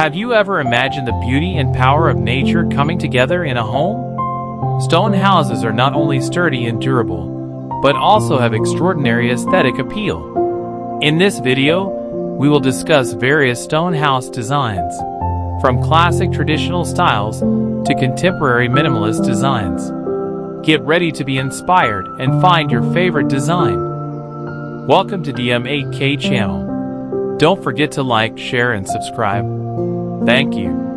Have you ever imagined the beauty and power of nature coming together in a home? Stone houses are not only sturdy and durable, but also have extraordinary aesthetic appeal. In this video, we will discuss various stone house designs, from classic traditional styles to contemporary minimalist designs. Get ready to be inspired and find your favorite design. Welcome to DM8K channel. Don't forget to like, share, and subscribe. Thank you.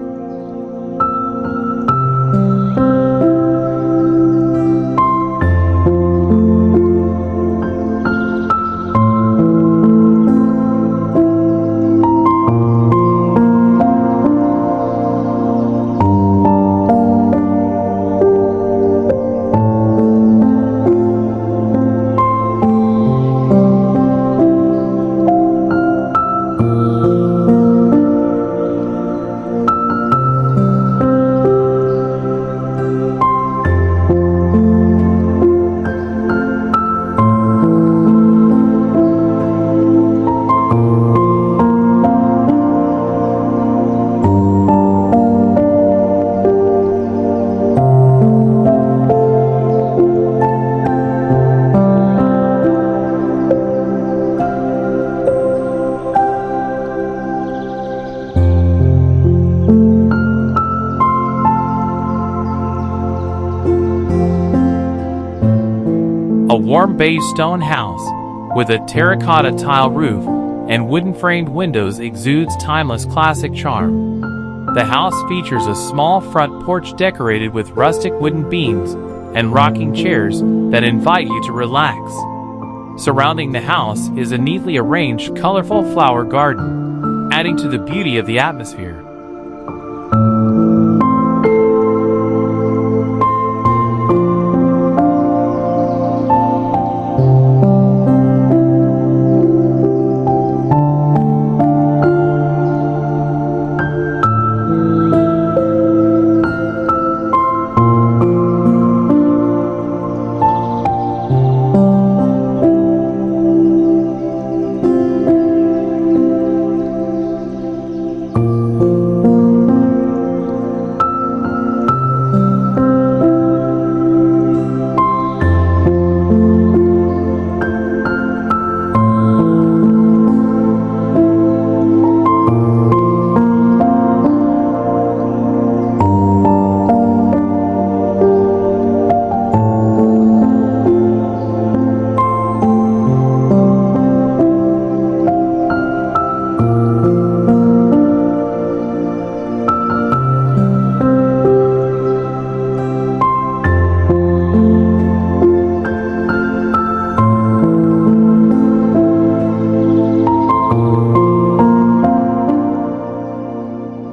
A warm beige stone house with a terracotta tile roof and wooden framed windows exudes timeless classic charm. The house features a small front porch decorated with rustic wooden beams and rocking chairs that invite you to relax. Surrounding the house is a neatly arranged colorful flower garden, adding to the beauty of the atmosphere.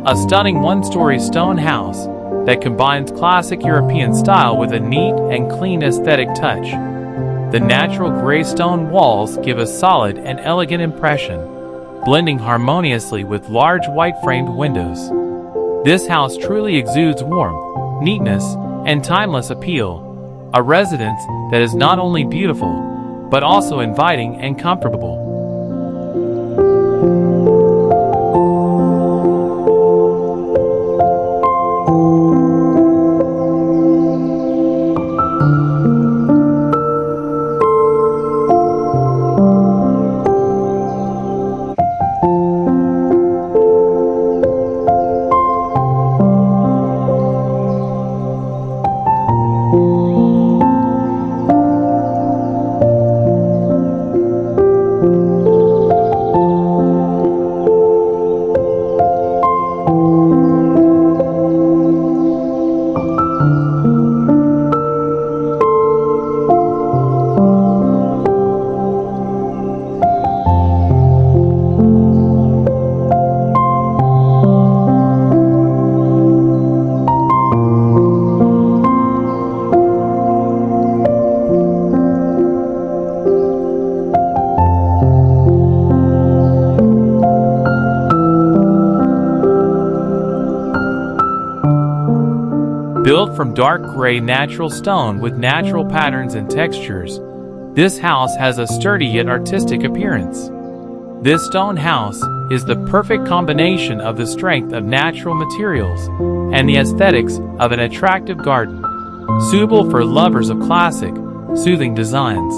A stunning one-story stone house that combines classic European style with a neat and clean aesthetic touch. The natural gray stone walls give a solid and elegant impression, blending harmoniously with large white framed windows. This house truly exudes warmth, neatness, and timeless appeal, a residence that is not only beautiful, but also inviting and comfortable. Built from dark gray natural stone with natural patterns and textures, this house has a sturdy yet artistic appearance. This stone house is the perfect combination of the strength of natural materials and the aesthetics of an attractive garden, suitable for lovers of classic, soothing designs.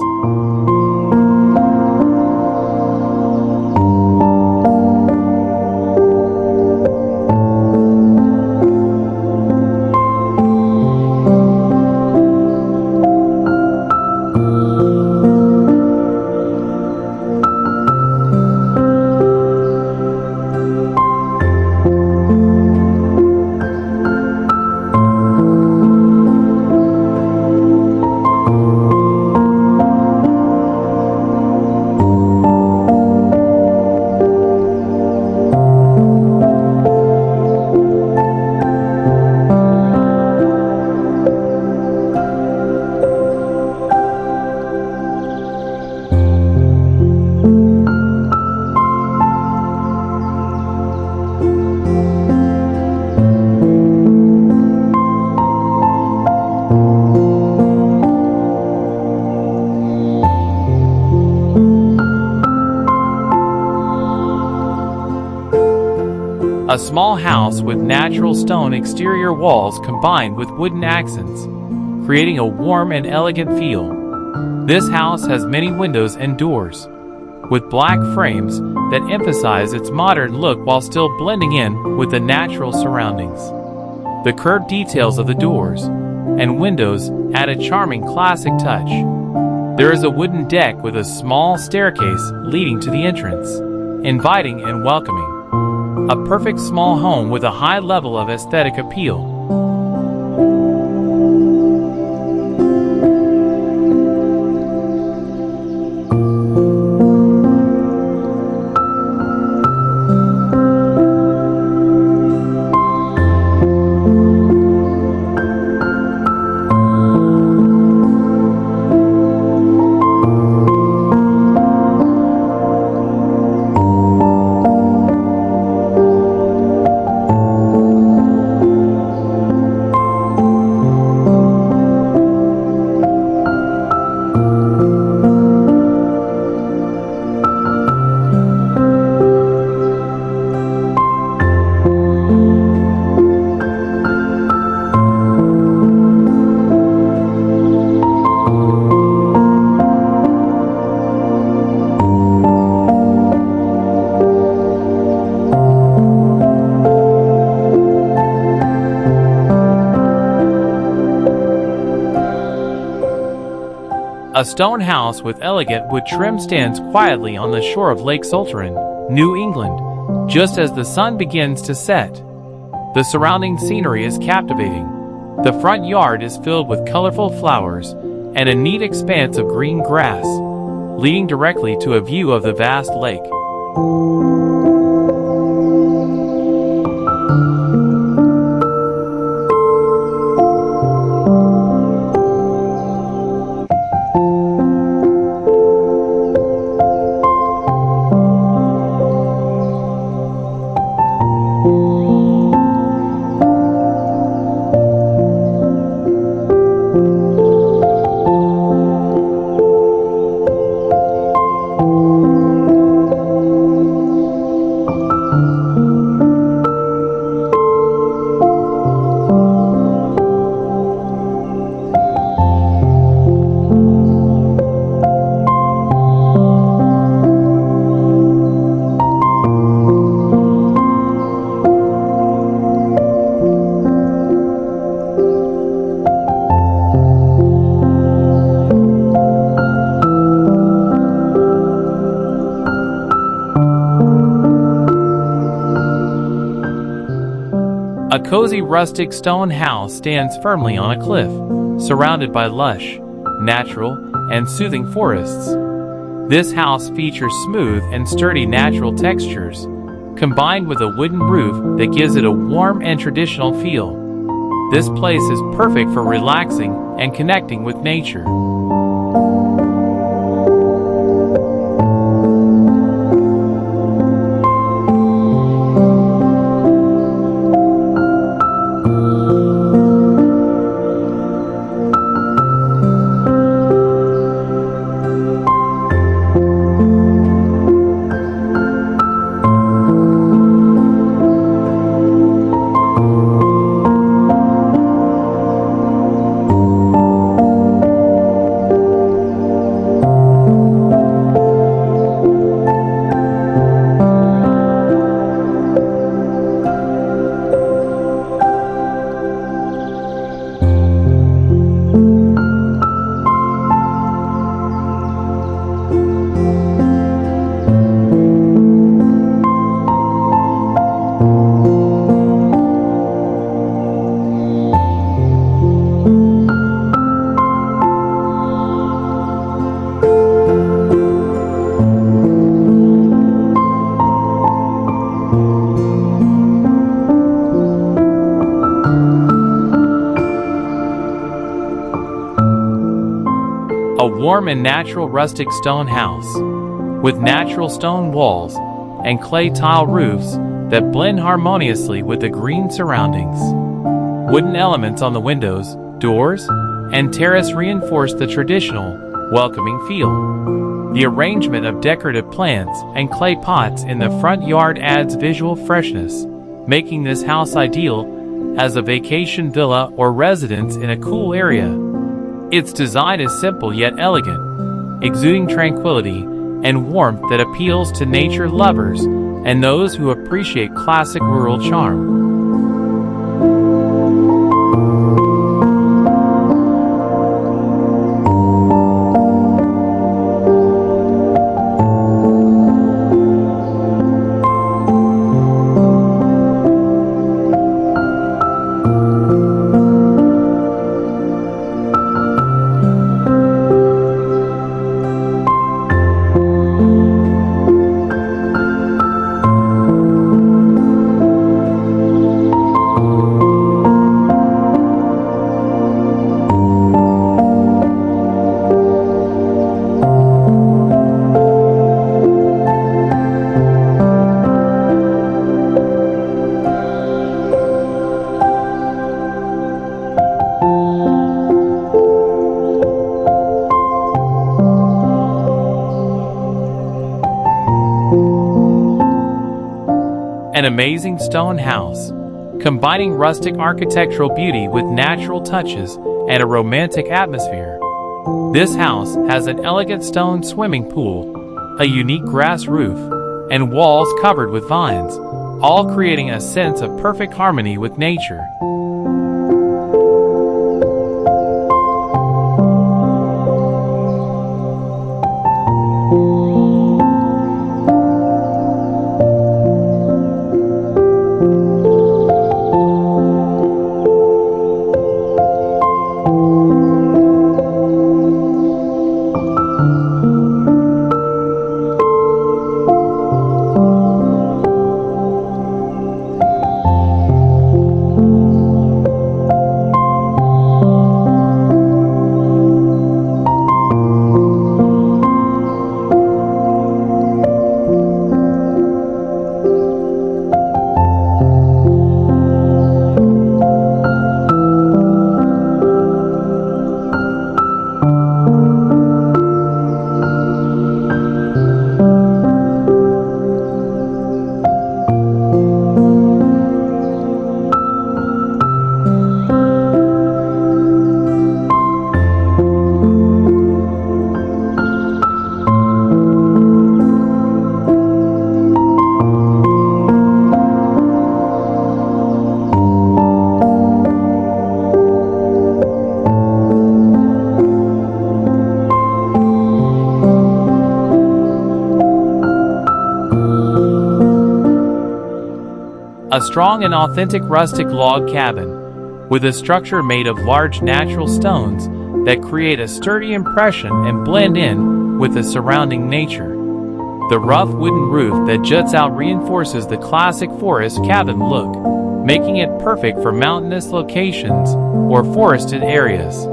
A small house with natural stone exterior walls combined with wooden accents, creating a warm and elegant feel. This house has many windows and doors, with black frames that emphasize its modern look while still blending in with the natural surroundings. The curved details of the doors and windows add a charming classic touch. There is a wooden deck with a small staircase leading to the entrance, inviting and welcoming. A perfect small home with a high level of aesthetic appeal. A stone house with elegant wood trim stands quietly on the shore of Lake Sultran, New England, just as the sun begins to set. The surrounding scenery is captivating. The front yard is filled with colorful flowers and a neat expanse of green grass, leading directly to a view of the vast lake. A cozy rustic stone house stands firmly on a cliff, surrounded by lush, natural, and soothing forests. This house features smooth and sturdy natural textures, combined with a wooden roof that gives it a warm and traditional feel. This place is perfect for relaxing and connecting with nature. A warm and natural rustic stone house, with natural stone walls and clay tile roofs that blend harmoniously with the green surroundings. Wooden elements on the windows, doors, and terrace reinforce the traditional, welcoming feel. The arrangement of decorative plants and clay pots in the front yard adds visual freshness, making this house ideal as a vacation villa or residence in a cool area. Its design is simple yet elegant, exuding tranquility and warmth that appeals to nature lovers and those who appreciate classic rural charm. An amazing stone house, combining rustic architectural beauty with natural touches and a romantic atmosphere. This house has an elegant stone swimming pool, a unique grass roof, and walls covered with vines, all creating a sense of perfect harmony with nature. A strong and authentic rustic log cabin, with a structure made of large natural stones that create a sturdy impression and blend in with the surrounding nature. The rough wooden roof that juts out reinforces the classic forest cabin look, making it perfect for mountainous locations or forested areas.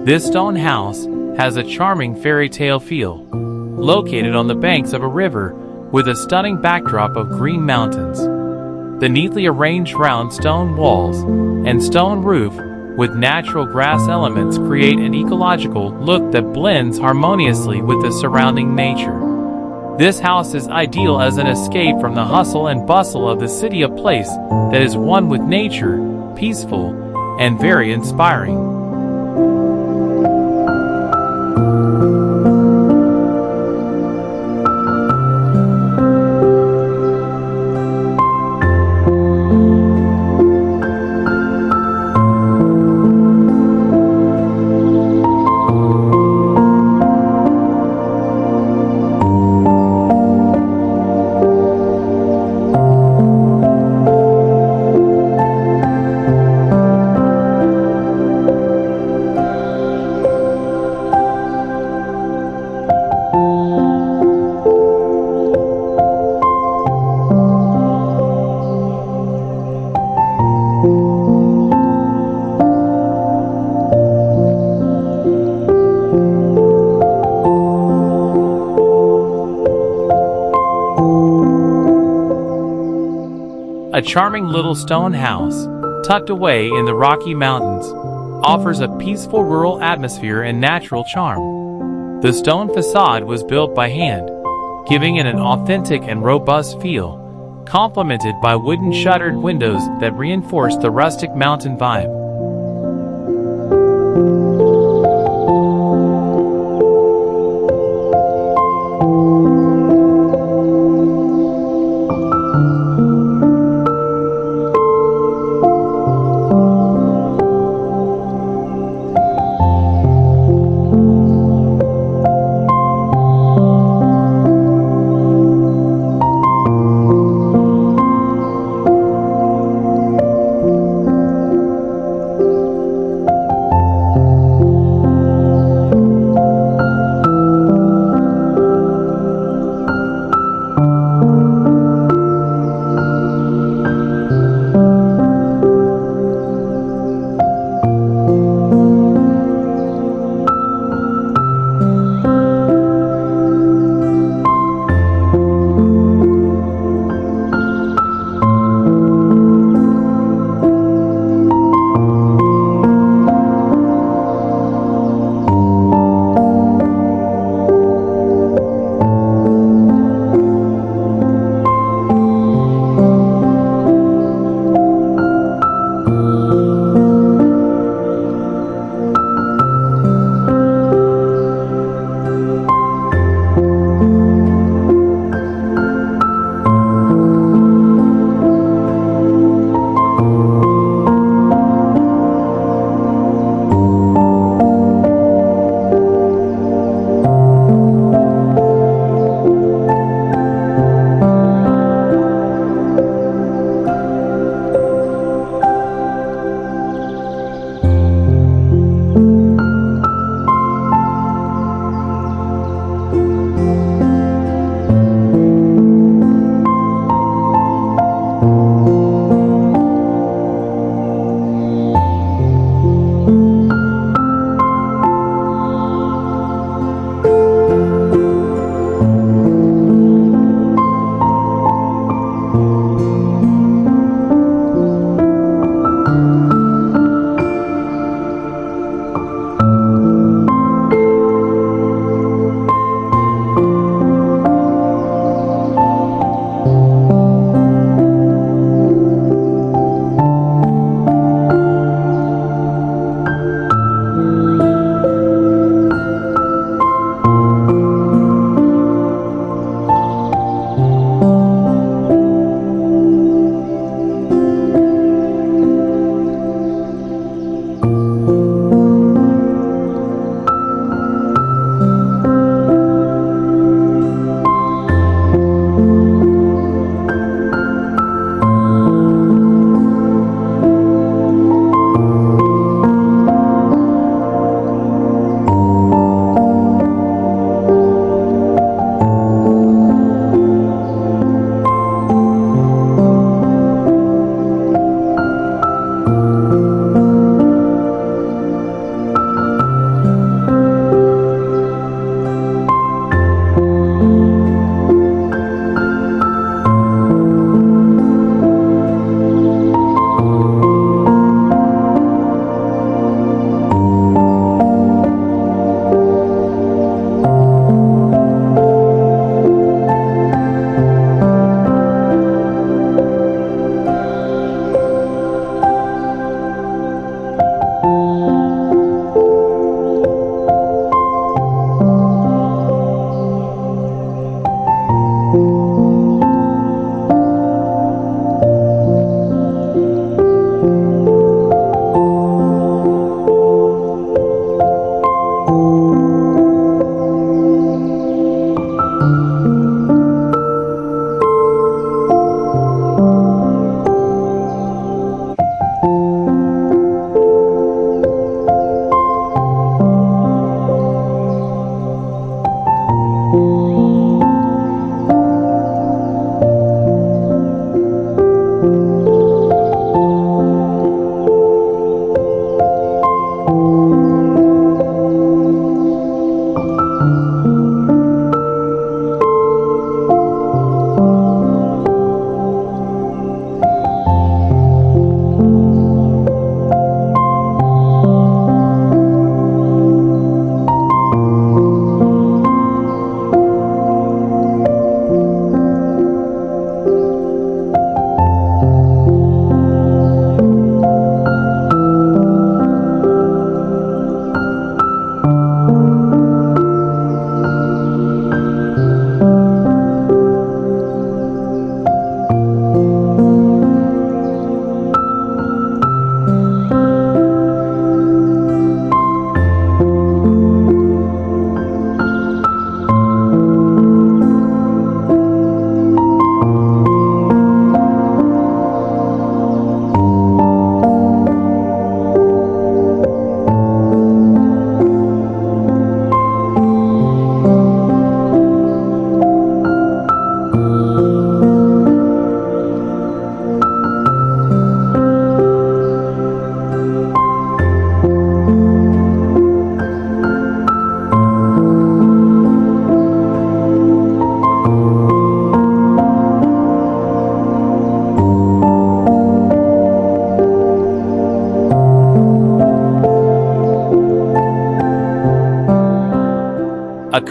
This stone house has a charming fairy tale feel, located on the banks of a river with a stunning backdrop of green mountains. The neatly arranged round stone walls and stone roof with natural grass elements create an ecological look that blends harmoniously with the surrounding nature. This house is ideal as an escape from the hustle and bustle of the city, a place that is one with nature, peaceful, and very inspiring. A charming little stone house, tucked away in the Rocky Mountains, offers a peaceful rural atmosphere and natural charm. The stone facade was built by hand, giving it an authentic and robust feel, complemented by wooden shuttered windows that reinforce the rustic mountain vibe.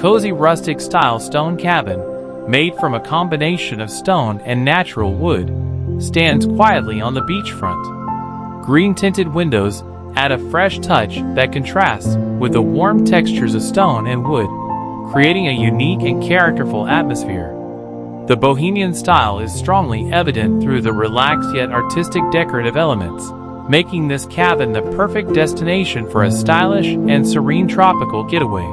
cozy rustic style stone cabin, made from a combination of stone and natural wood, stands quietly on the beachfront. Green tinted windows add a fresh touch that contrasts with the warm textures of stone and wood, creating a unique and characterful atmosphere. The Bohemian style is strongly evident through the relaxed yet artistic decorative elements, making this cabin the perfect destination for a stylish and serene tropical getaway.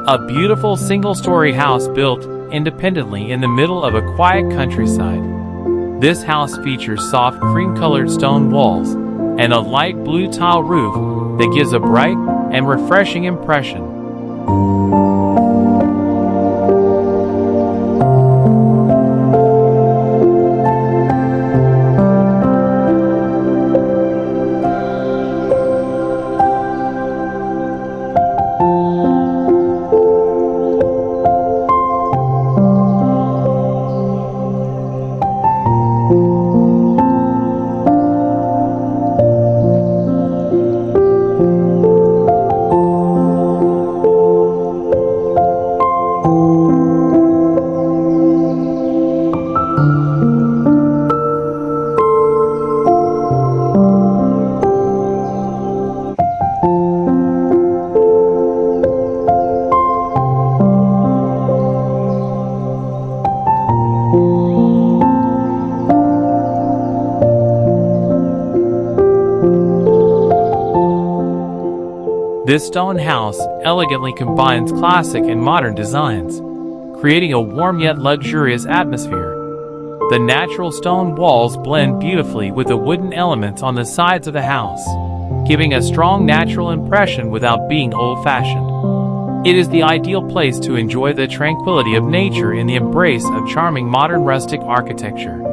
A beautiful single-story house built independently in the middle of a quiet countryside. This house features soft cream-colored stone walls and a light blue tile roof that gives a bright and refreshing impression. This stone house elegantly combines classic and modern designs, creating a warm yet luxurious atmosphere. The natural stone walls blend beautifully with the wooden elements on the sides of the house, giving a strong natural impression without being old-fashioned. It is the ideal place to enjoy the tranquility of nature in the embrace of charming modern rustic architecture.